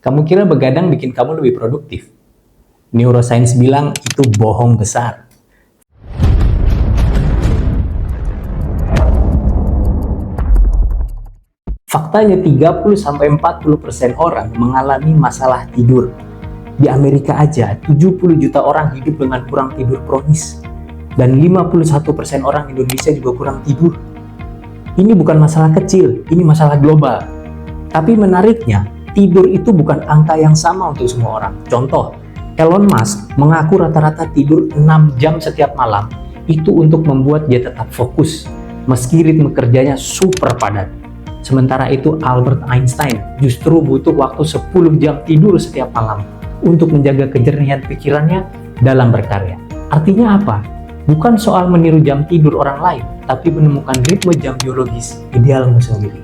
Kamu kira begadang bikin kamu lebih produktif? Neuroscience bilang itu bohong besar. Faktanya 30-40% orang mengalami masalah tidur. Di Amerika aja 70 juta orang hidup dengan kurang tidur kronis. Dan 51% orang Indonesia juga kurang tidur. Ini bukan masalah kecil, ini masalah global. Tapi menariknya, tidur itu bukan angka yang sama untuk semua orang. Contoh, Elon Musk mengaku rata-rata tidur 6 jam setiap malam. Itu untuk membuat dia tetap fokus, meski ritme kerjanya super padat. Sementara itu Albert Einstein justru butuh waktu 10 jam tidur setiap malam untuk menjaga kejernihan pikirannya dalam berkarya. Artinya apa? Bukan soal meniru jam tidur orang lain, tapi menemukan ritme jam biologis idealmu sendiri.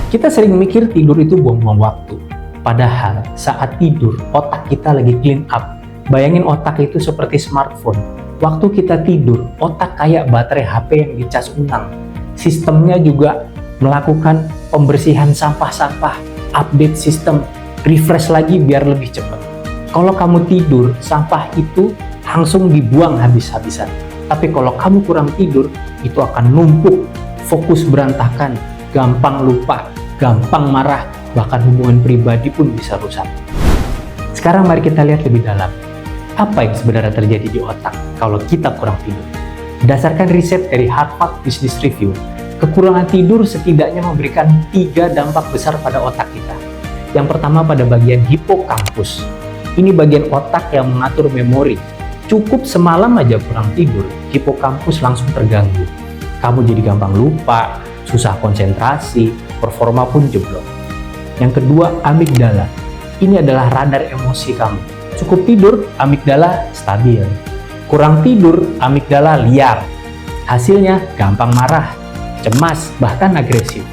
Kita sering mikir tidur itu buang-buang waktu. Padahal saat tidur, otak kita lagi clean up. Bayangin otak itu seperti smartphone. Waktu kita tidur, otak kayak baterai HP yang dicas ulang. Sistemnya juga melakukan pembersihan sampah-sampah, update sistem, refresh lagi biar lebih cepat. Kalau kamu tidur, sampah itu langsung dibuang habis-habisan. Tapi kalau kamu kurang tidur, itu akan numpuk, fokus berantakan, gampang lupa, gampang marah, bahkan hubungan pribadi pun bisa rusak. Sekarang mari kita lihat lebih dalam. Apa yang sebenarnya terjadi di otak kalau kita kurang tidur? Berdasarkan riset dari Harvard Business Review, kekurangan tidur setidaknya memberikan 3 dampak besar pada otak kita. Yang pertama pada bagian hipokampus. Ini bagian otak yang mengatur memori. Cukup semalam aja kurang tidur, hipokampus langsung terganggu. Kamu jadi gampang lupa, susah konsentrasi, performa pun jeblok. Yang kedua, amigdala. Ini adalah radar emosi kamu. Cukup tidur, amigdala stabil. Kurang tidur, amigdala liar. Hasilnya gampang marah, cemas, bahkan agresif.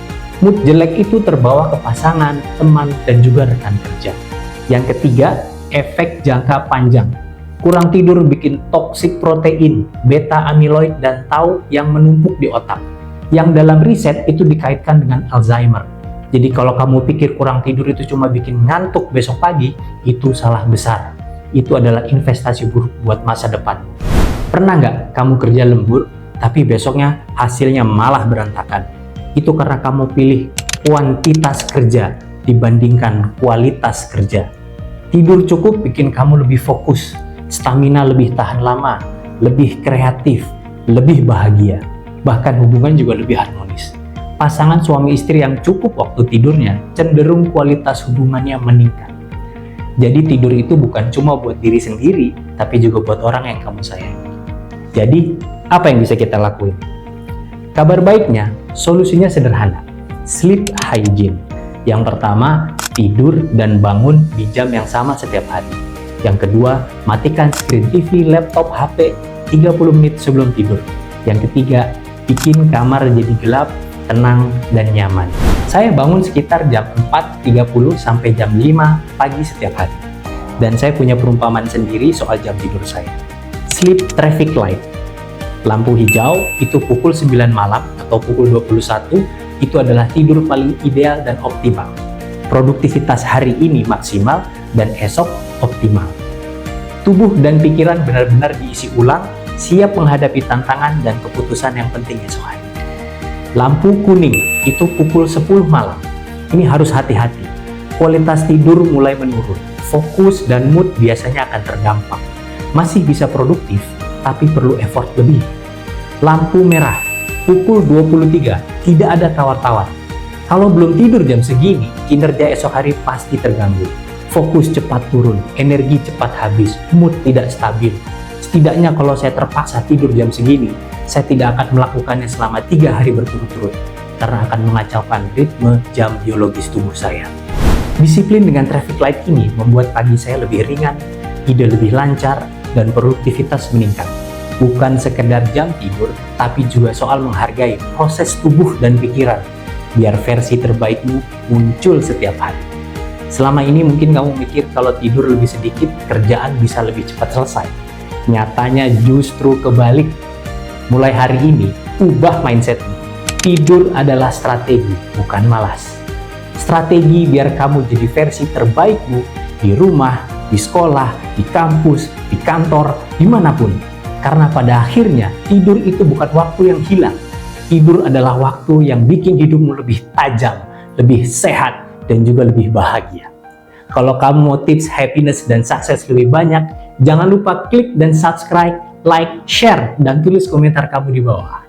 Mood jelek itu terbawa ke pasangan, teman, dan juga rekan kerja. Yang ketiga, efek jangka panjang. Kurang tidur bikin toksik protein, beta amyloid, dan tau yang menumpuk di otak. Yang dalam riset itu dikaitkan dengan Alzheimer. Jadi kalau kamu pikir kurang tidur itu cuma bikin ngantuk besok pagi, itu salah besar. Itu adalah investasi buruk buat masa depan. Pernah nggak kamu kerja lembur, tapi besoknya hasilnya malah berantakan? Itu karena kamu pilih kuantitas kerja dibandingkan kualitas kerja. Tidur cukup bikin kamu lebih fokus, stamina lebih tahan lama, lebih kreatif, lebih bahagia. Bahkan hubungan juga lebih harmonis. Pasangan suami istri yang cukup waktu tidurnya, cenderung kualitas hubungannya meningkat. Jadi tidur itu bukan cuma buat diri sendiri, tapi juga buat orang yang kamu sayangi. Jadi, apa yang bisa kita lakuin? Kabar baiknya, solusinya sederhana. Sleep hygiene. Yang pertama, tidur dan bangun di jam yang sama setiap hari. Yang kedua, matikan screen TV, laptop, HP 30 menit sebelum tidur. Yang ketiga, bikin kamar jadi gelap, tenang, dan nyaman. Saya bangun sekitar jam 4.30 sampai jam 5 pagi setiap hari. Dan saya punya perumpamaan sendiri soal jam tidur saya. Sleep traffic light. Lampu hijau itu pukul 9 malam atau pukul 21 itu adalah tidur paling ideal dan optimal. Produktivitas hari ini maksimal dan esok optimal. Tubuh dan pikiran benar-benar diisi ulang, siap menghadapi tantangan dan keputusan yang penting esok hari. Lampu kuning itu pukul 10 malam. Ini harus hati-hati. Kualitas tidur mulai menurun. Fokus dan mood biasanya akan terdampak. Masih bisa produktif, tapi perlu effort lebih. Lampu merah pukul 23. Tidak ada tawar-tawar. Kalau belum tidur jam segini, kinerja esok hari pasti terganggu. Fokus cepat turun, energi cepat habis, mood tidak stabil. Setidaknya kalau saya terpaksa tidur jam segini, saya tidak akan melakukannya selama 3 hari berturut-turut, karena akan mengacaukan ritme jam biologis tubuh saya. Disiplin dengan traffic light ini membuat pagi saya lebih ringan, ide lebih lancar, dan produktivitas meningkat. Bukan sekedar jam tidur, tapi juga soal menghargai proses tubuh dan pikiran, biar versi terbaikmu muncul setiap hari. Selama ini mungkin kamu mikir kalau tidur lebih sedikit, kerjaan bisa lebih cepat selesai. Nyatanya justru kebalik. Mulai hari ini, ubah mindsetmu. Tidur adalah strategi, bukan malas. Strategi biar kamu jadi versi terbaikmu di rumah, di sekolah, di kampus, di kantor, dimanapun. Karena pada akhirnya tidur itu bukan waktu yang hilang. Tidur adalah waktu yang bikin hidupmu lebih tajam, lebih sehat, dan juga lebih bahagia. Kalau kamu mau tips happiness dan sukses lebih banyak, jangan lupa klik dan subscribe, like, share, dan tulis komentar kamu di bawah.